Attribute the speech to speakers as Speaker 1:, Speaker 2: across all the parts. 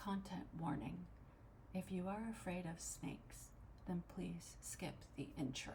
Speaker 1: Content warning. If you are afraid of snakes, then please skip the intro.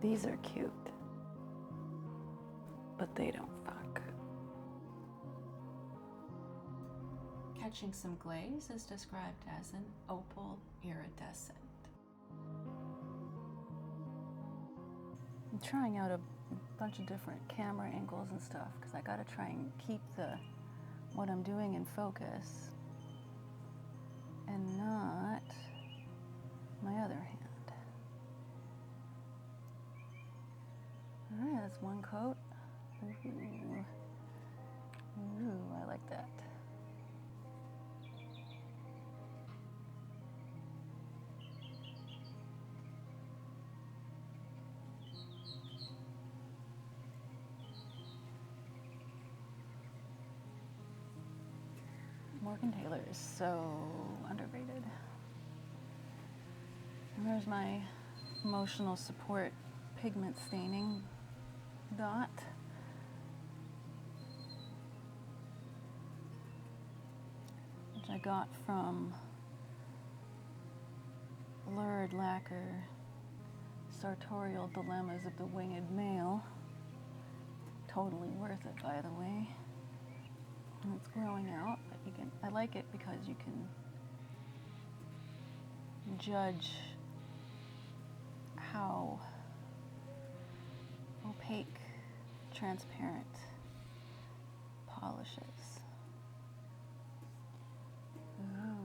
Speaker 1: These are cute, but they don't fuck. Catching some glaze is described as an opal iridescent. I'm trying out a bunch of different camera angles and stuff because I gotta try and keep what I'm doing in focus and not my other hand. All right, that's one coat. Ooh, I like that. Morgan Taylor is so underrated. And there's my emotional support pigment staining dot. Which I got from Lurid Lacquer, Sartorial Dilemmas of the Winged Male. Totally worth it, by the way. And it's growing out, but I like it because you can judge how opaque, transparent polishes. Ooh.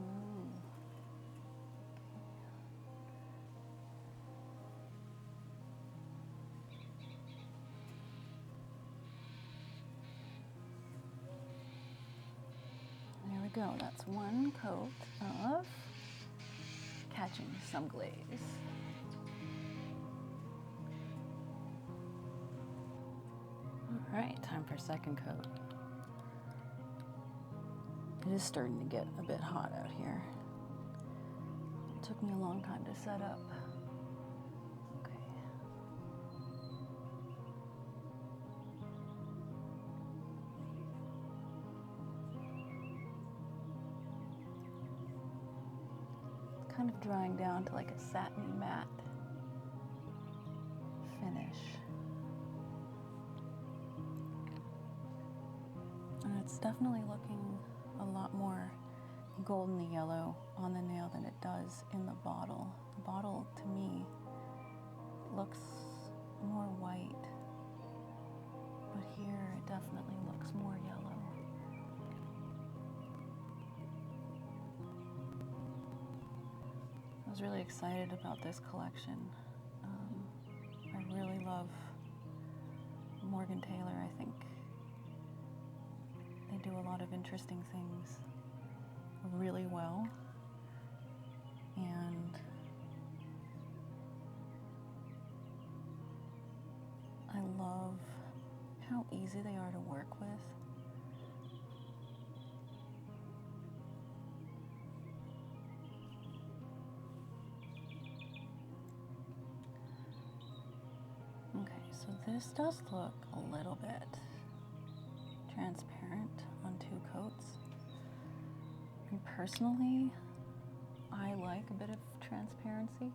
Speaker 1: There we go. That's one coat of catching some glaze. All right, time for second coat. It is starting to get a bit hot out here. It took me a long time to set up. Okay. It's kind of drying down to like a satiny matte finish. And it's definitely looking a lot more golden yellow on the nail than it does in the bottle. The bottle, to me, looks more white, but here it definitely looks more yellow. I was really excited about this collection. I really love Morgan Taylor. I think they do a lot of interesting things really well, and I love how easy they are to work with. So this does look a little bit transparent on 2 coats. And personally, I like a bit of transparency.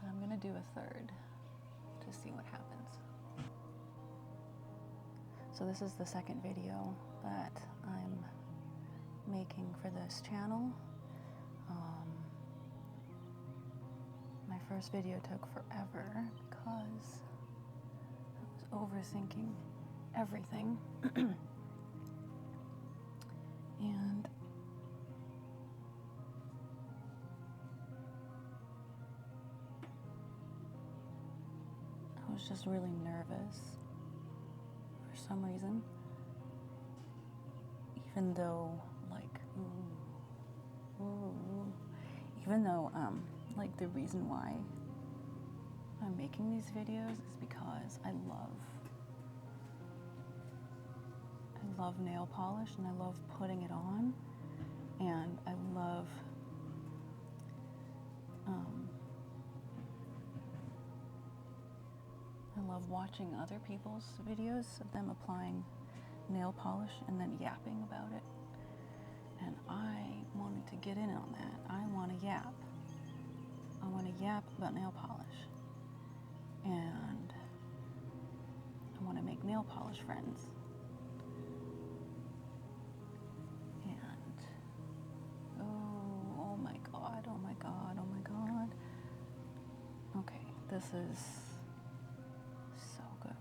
Speaker 1: But I'm gonna do a third to see what happens. So this is the second video that I'm making for this channel. My first video took forever because I was overthinking everything. And I was just really nervous for some reason. Even though, like, even though, like, the reason why I'm making these videos is because I love nail polish and I love putting it on, and I love watching other people's videos of them applying nail polish and then yapping about it. And I wanted to get in on that. I want to yap. I want to yap about nail polish. And I want to make nail polish friends. And oh my God, oh my God, oh my God. Okay, this is so good.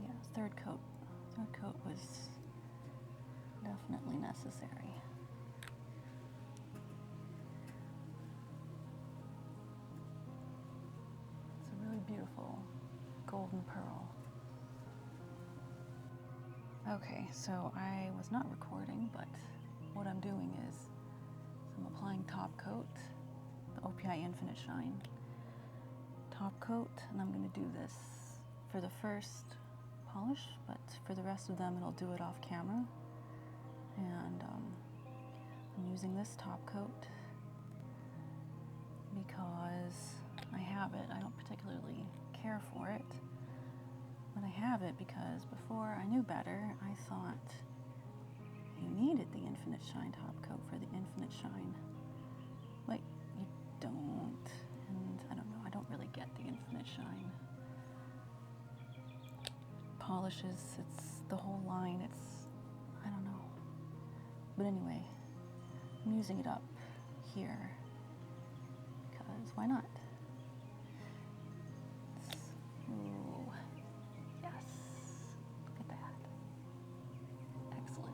Speaker 1: Yeah, third coat. Third coat was definitely necessary. It's a really beautiful golden pearl. Okay, so I was not recording, but what I'm doing is I'm applying top coat, the OPI Infinite Shine top coat, and I'm going to do this for the first polish, but for the rest of them it'll do it off camera. And I'm using this top coat because I have it. I don't particularly care for it, but I have it because before I knew better, I thought you needed the Infinite Shine top coat for the Infinite Shine. But you don't, and I don't know, I don't really get the Infinite Shine polishes. It's the whole line, it's, I don't know. But anyway, I'm using it up here because why not? Ooh, yes, look at that. Excellent.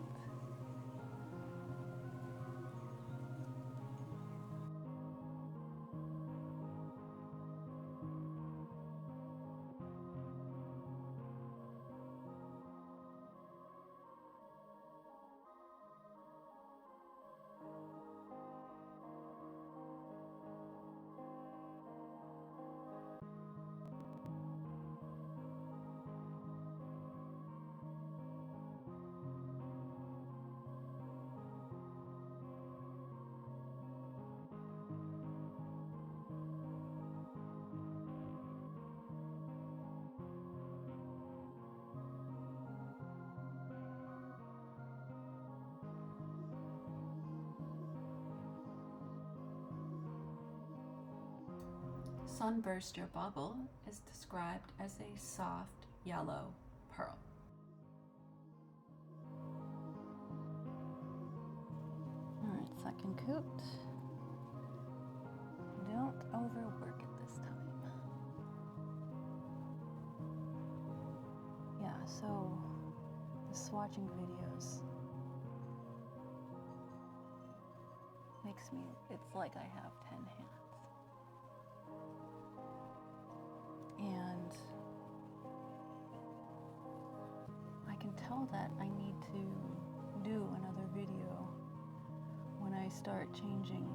Speaker 1: Sunburster Bubble is described as a soft yellow pearl. All right, second coat. Don't overwork it this time. Yeah, so the swatching videos makes me, it's like I have 10 hands. And I can tell that I need to do another video when I start changing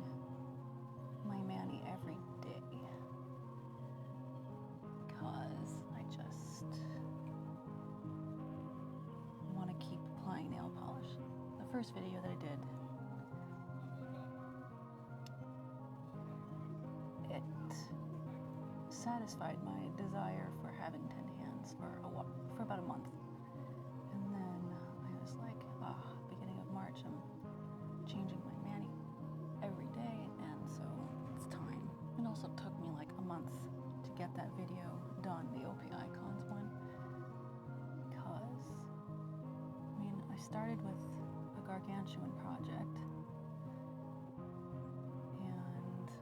Speaker 1: my mani every day, because I just want to keep applying nail polish. The first video that I did, satisfied my desire for having 10 hands for about a month. And then I was like, beginning of March, I'm changing my mani every day, and so it's time. It also took me like a month to get that video done, the OP icons one, because, I mean, I started with a gargantuan project, and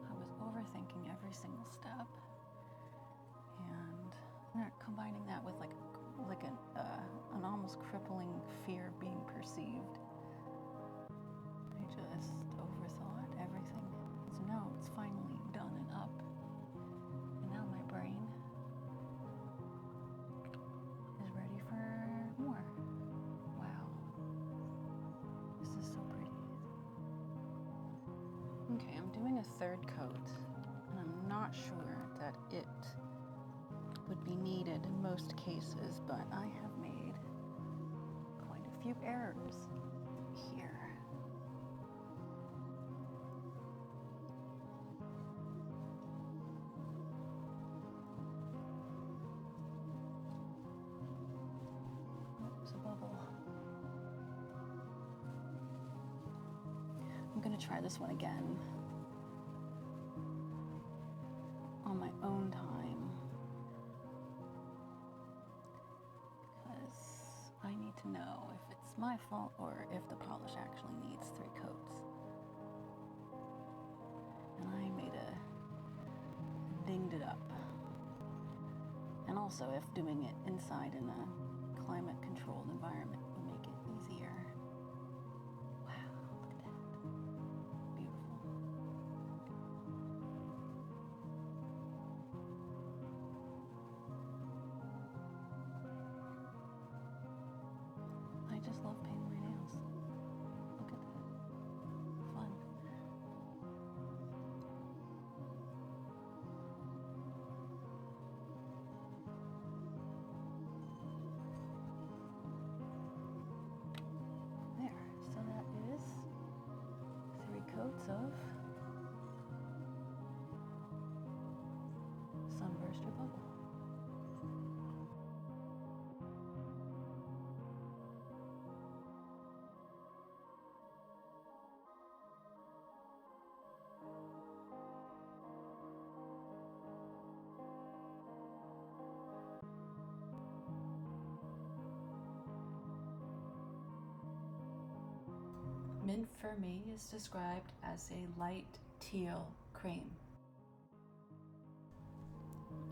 Speaker 1: I was overthinking every single step, and combining that with like an almost crippling fear of being perceived. I just overthought everything. So now it's finally done and up, and now my brain is ready for more. Wow, this is so pretty. Okay, I'm doing a third coat, and I'm not sure that it would be needed in most cases, but I have made quite a few errors here. Oops, a bubble. I'm gonna try this one again on my own time, because I need to know if it's my fault or if the polish actually needs 3 coats. And I dinged it up. And also if doing it inside in a climate controlled environment would make it easier. Wow, look at that. Beautiful. I just love painting my nails. Look at that. Fun. There. So that is 3 coats of Sunburster Bubble. Mint for me is described as a light teal cream.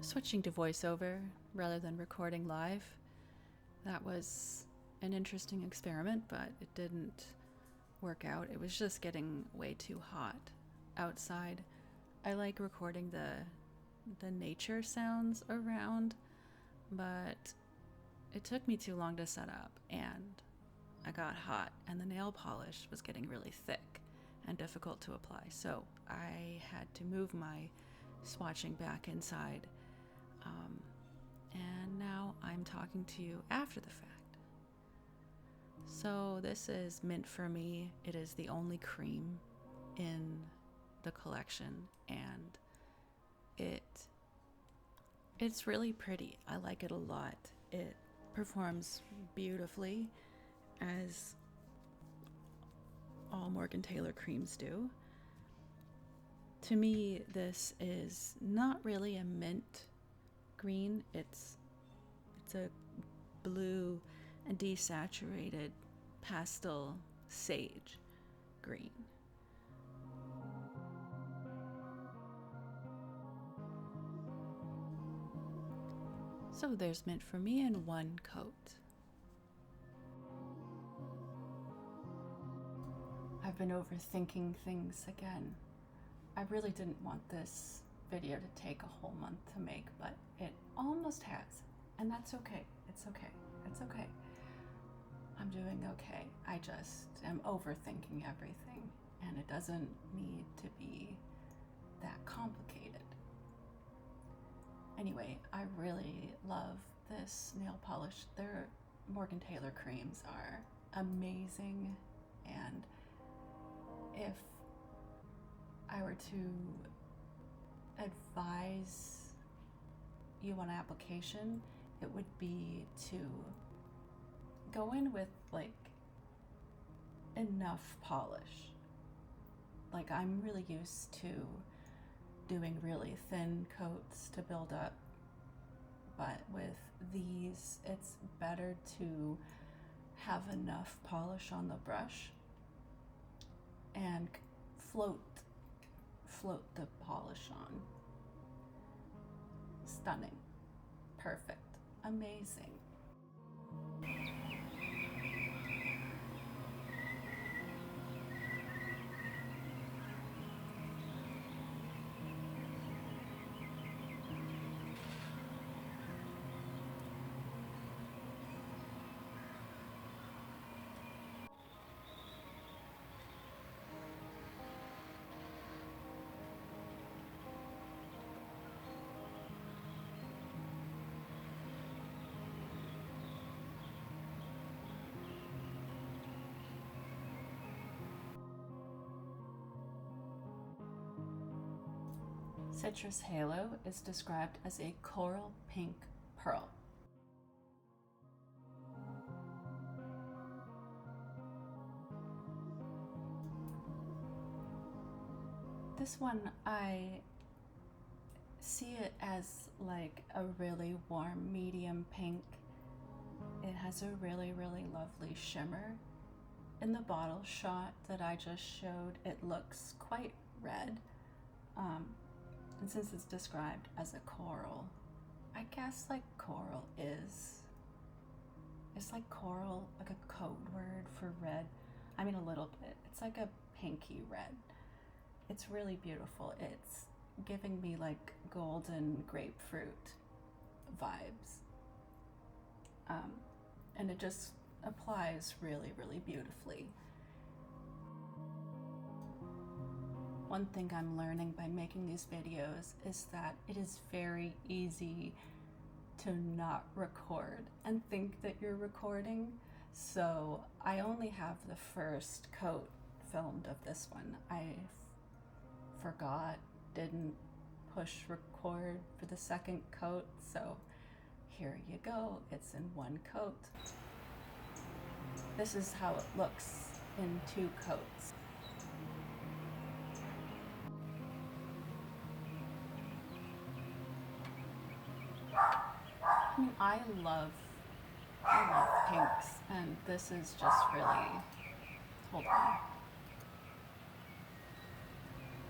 Speaker 1: Switching to voiceover rather than recording live, that was an interesting experiment, but it didn't work out. It was just getting way too hot outside. I like recording the nature sounds around, but it took me too long to set up, and I got hot, and the nail polish was getting really thick and difficult to apply. So I had to move my swatching back inside. And now I'm talking to you after the fact. So this is Mint for me. It is the only cream in the collection, and it's really pretty. I like it a lot. It performs beautifully, as all Morgan Taylor creams do. To me, this is not really a mint green. It's a blue and desaturated pastel sage green. So there's Mint for me in 1 coat. I've been overthinking things again. I really didn't want this video to take a whole month to make, but it almost has, and that's okay. It's okay. It's okay. I'm doing okay. I just am overthinking everything, and it doesn't need to be that complicated. Anyway, I really love this nail polish. Their Morgan Taylor creams are amazing, and if I were to advise you want application, it would be to go in with like enough polish. Like, I'm really used to doing really thin coats to build up, but with these, it's better to have enough polish on the brush and float the polish on. Stunning. Perfect. Amazing. Citrus Halo is described as a coral pink pearl. This one, I see it as like a really warm medium pink. It has a really, really lovely shimmer. In the bottle shot that I just showed, it looks quite red. And since it's described as a coral, I guess like coral it's like coral, like a code word for red. I mean, a little bit. It's like a pinky red. It's really beautiful. It's giving me like golden grapefruit vibes. And it just applies really, really beautifully. One thing I'm learning by making these videos is that it is very easy to not record and think that you're recording. So I only have the first coat filmed of this one. I forgot, didn't push record for the second coat, so here you go, it's in one coat. This is how it looks in 2 coats. I mean, I love pinks, and this is just really, hold on.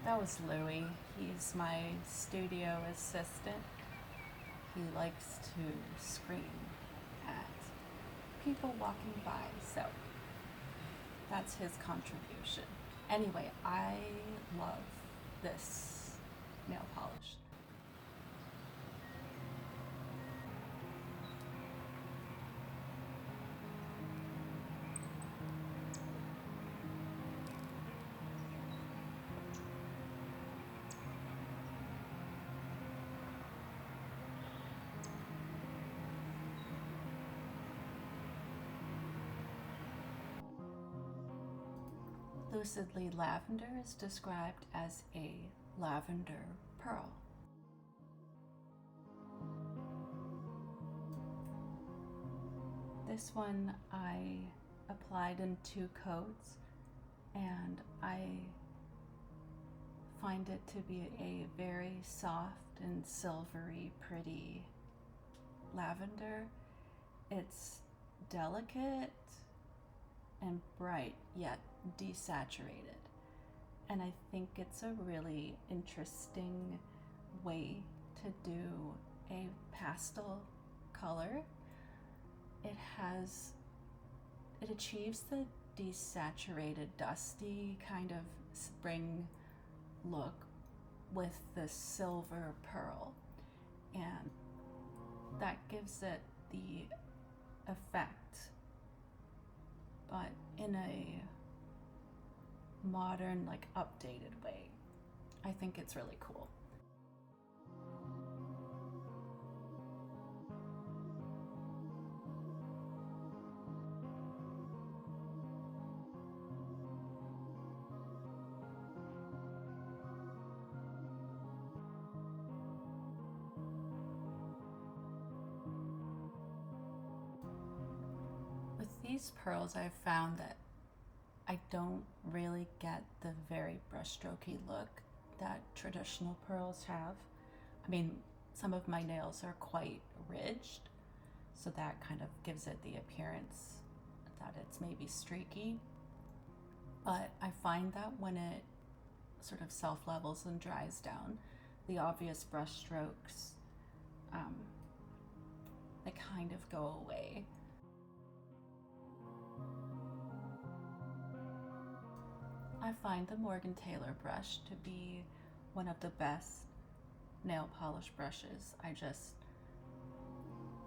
Speaker 1: That was Louie. He's my studio assistant. He likes to scream at people walking by, so that's his contribution. Anyway, I love this nail polish. Lucidly Lavender is described as a lavender pearl. This one I applied in 2 coats, and I find it to be a very soft and silvery, pretty lavender. It's delicate and bright, yet desaturated. And I think it's a really interesting way to do a pastel color. It achieves the desaturated, dusty kind of spring look with the silver pearl. And that gives it the effect, but in a modern, like updated way. I think it's really cool. these pearls, I've found that I don't really get the very brushstrokey look that traditional pearls have. I mean, some of my nails are quite ridged, so that kind of gives it the appearance that it's maybe streaky. But I find that when it sort of self-levels and dries down, the obvious brush strokes, they kind of go away. I find the Morgan Taylor brush to be one of the best nail polish brushes.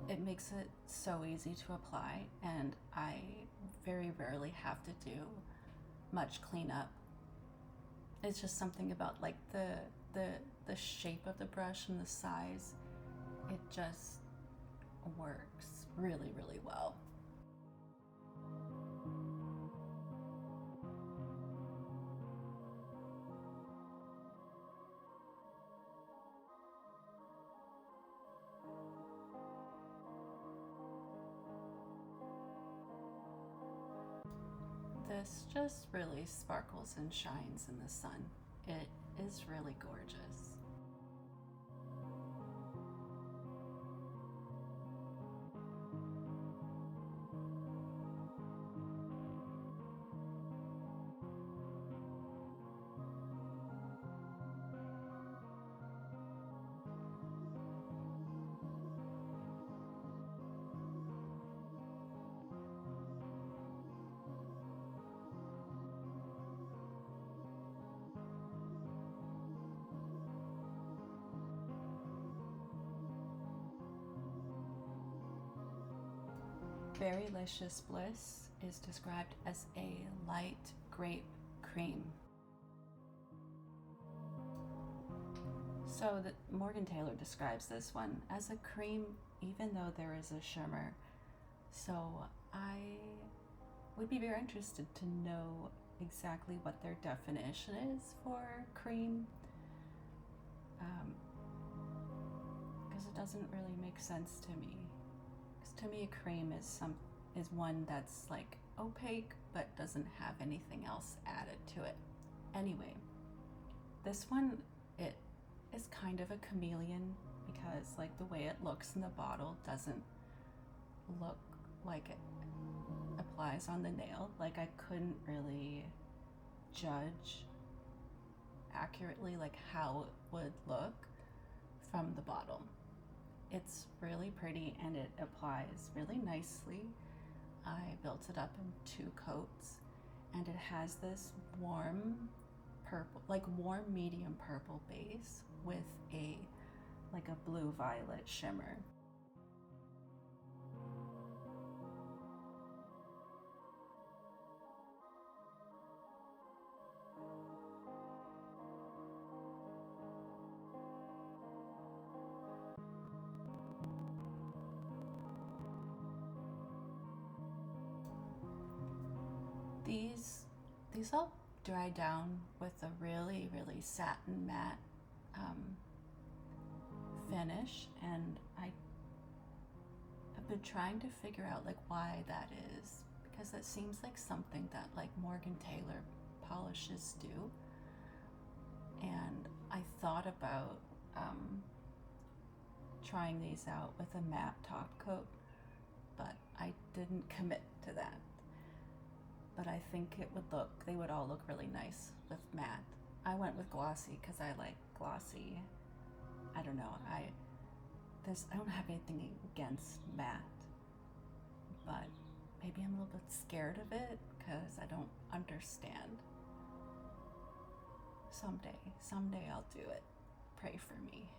Speaker 1: It makes it so easy to apply, and I very rarely have to do much cleanup. It's just something about like the shape of the brush and the size. It just works really, really well. This just really sparkles and shines in the sun. It is really gorgeous. Berrylicious Bliss is described as a light grape cream. So Morgan Taylor describes this one as a cream even though there is a shimmer. So I would be very interested to know exactly what their definition is for cream, because it doesn't really make sense to me. To me, a cream is one that's like opaque but doesn't have anything else added to it. Anyway, this one, it is kind of a chameleon because like the way it looks in the bottle doesn't look like it applies on the nail. Like I couldn't really judge accurately like how it would look from the bottle. It's really pretty and it applies really nicely. I built it up in 2 coats, and it has this warm purple, like warm medium purple base with a blue violet shimmer. These all dry down with a really, really satin matte finish, and I have been trying to figure out like why that is, because it seems like something that like Morgan Taylor polishes do. And I thought about trying these out with a matte top coat, but I didn't commit to that. But I think they would all look really nice with matte. I went with glossy because I like glossy. I don't know, I don't have anything against matte, but maybe I'm a little bit scared of it because I don't understand. Someday I'll do it. Pray for me.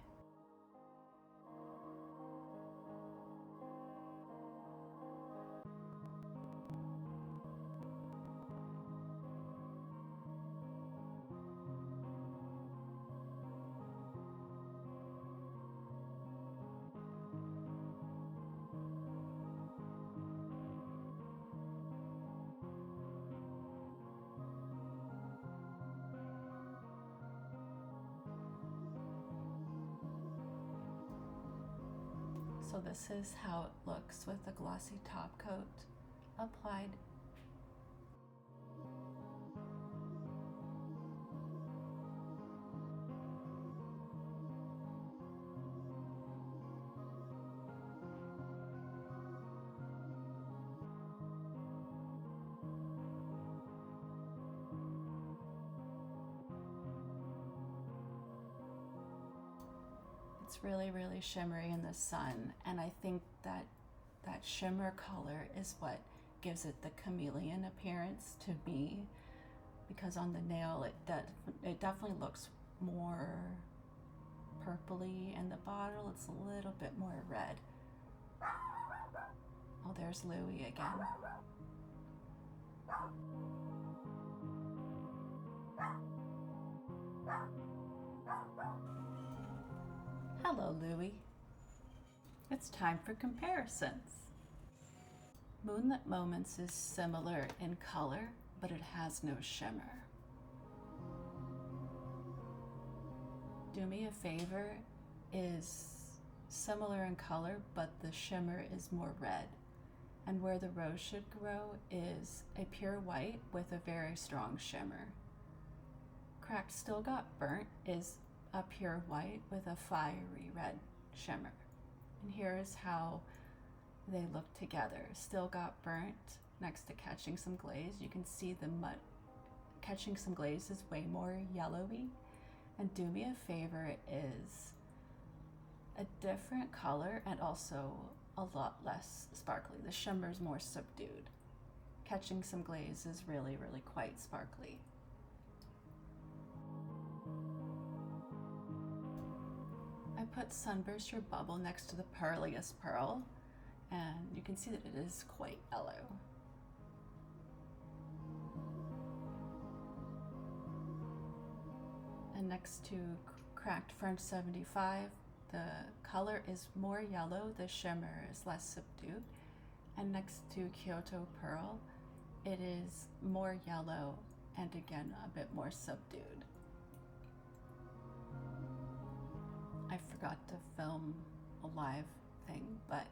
Speaker 1: So this is how it looks with a glossy top coat. applied. It's really, really shimmery in the sun, and I think that that shimmer color is what gives it the chameleon appearance to me, because on the nail it definitely looks more purpley, and the bottle it's a little bit more red. Oh, there's Louie again. Hello, Louie. It's time for comparisons. Moonlit Moments is similar in color, but it has no shimmer. Do Me a Favor is similar in color, but the shimmer is more red. And Where the Rose Should Grow is a pure white with a very strong shimmer. Cracked Still Got Burnt is a pure white with a fiery red shimmer. And here is how they look together. Still Got Burnt next to Catching Some Glaze. You can see the mud. Catching Some Glaze is way more yellowy. And Do Me a Favor is a different color and also a lot less sparkly. The shimmer is more subdued. Catching Some Glaze is really, really quite sparkly. I put Sunburst Your Bubble next to the Pearliest Pearl, and you can see that it is quite yellow. And next to Cracked French 75, the color is more yellow, the shimmer is less subdued. And next to Kyoto Pearl, it is more yellow and again a bit more subdued. I forgot to film a live thing, but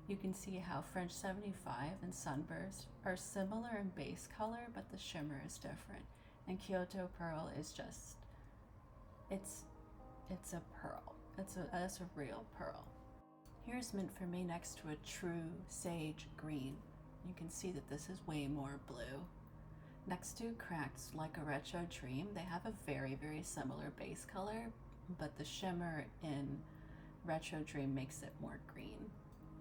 Speaker 1: you can see how French 75 and Sunburst are similar in base color, but the shimmer is different. And Kyoto Pearl is just, it's a pearl. It's a real pearl. Here's Mint for Me next to a true sage green. You can see that this is way more blue. Next to Cracked Like a Retro Dream, they have a very, very similar base color, but the shimmer in Retro Dream makes it more green.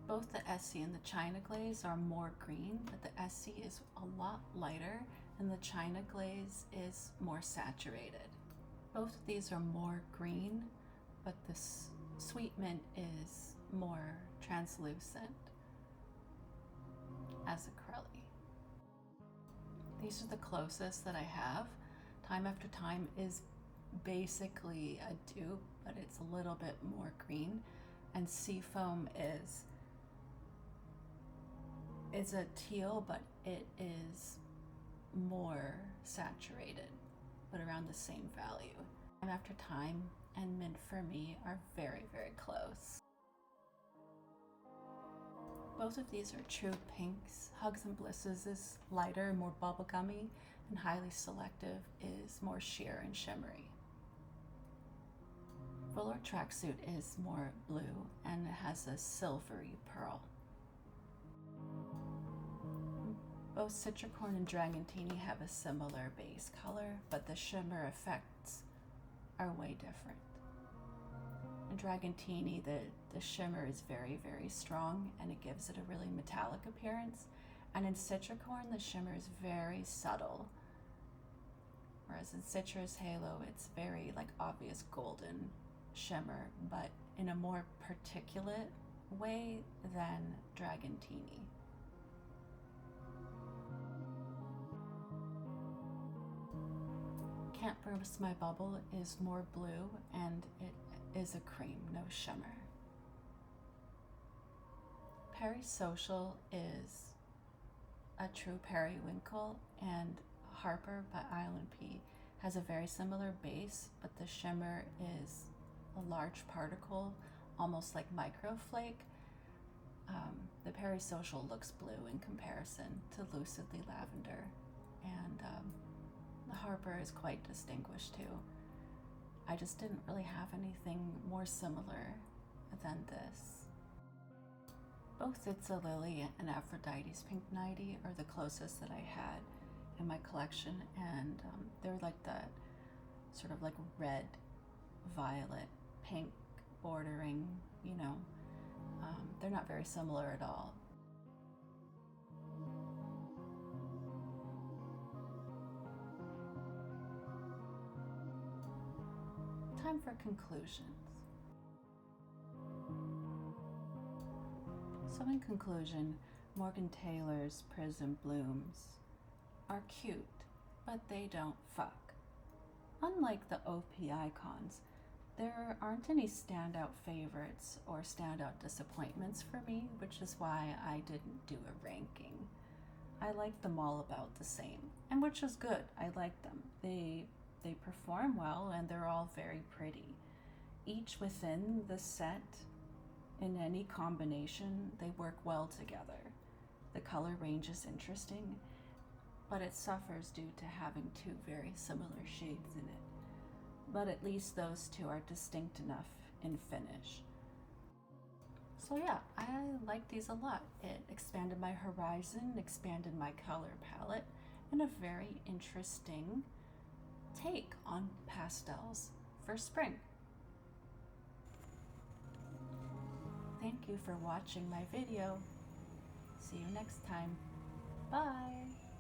Speaker 1: Both the Essie and the China Glaze are more green, but the Essie is a lot lighter and the China Glaze is more saturated. Both of these are more green, but the Sweet Mint is more translucent as acrylic. These are the closest that I have. Time After Time is basically a dupe, but it's a little bit more green. And Seafoam is a teal, but it is more saturated, but around the same value. Time After Time and Mint for Me are very, very close. Both of these are true pinks. Hugs and Blisses is lighter, more bubblegummy, and Highly Selective is more sheer and shimmery. Fuller Tracksuit is more blue and it has a silvery pearl. Both Citricorn and Dragantini have a similar base color, but the shimmer effects are way different. In Dragantini, the shimmer is very, very strong and it gives it a really metallic appearance. And in Citricorn, the shimmer is very subtle. Whereas in Citrus Halo, it's very like obvious golden shimmer, but in a more particulate way than Dragantini. Can't Burst My Bubble is more blue and it is a cream, no shimmer. Perry Social is a true periwinkle, and Harper by Island P has a very similar base, but the shimmer is a large particle, almost like microflake. The Parasocial looks blue in comparison to Lucidly Lavender, and the Harper is quite distinguished too. I just didn't really have anything more similar than this. Both It's a Lily and Aphrodite's Pink 90 are the closest that I had in my collection, and they're like that sort of like red, violet, pink bordering, you know. They're not very similar at all. Time for conclusions. So in conclusion, Morgan Taylor's Prism Blooms are cute, but they don't fuck. Unlike the OP icons, there aren't any standout favorites or standout disappointments for me, which is why I didn't do a ranking. I like them all about the same, and which is good. I like them. They perform well, and they're all very pretty. Each within the set, in any combination, they work well together. The color range is interesting, but it suffers due to having two very similar shades in it. But at least those two are distinct enough in finish. So yeah, I like these a lot. It expanded my horizon, expanded my color palette, and a very interesting take on pastels for spring. Thank you for watching my video. See you next time. Bye.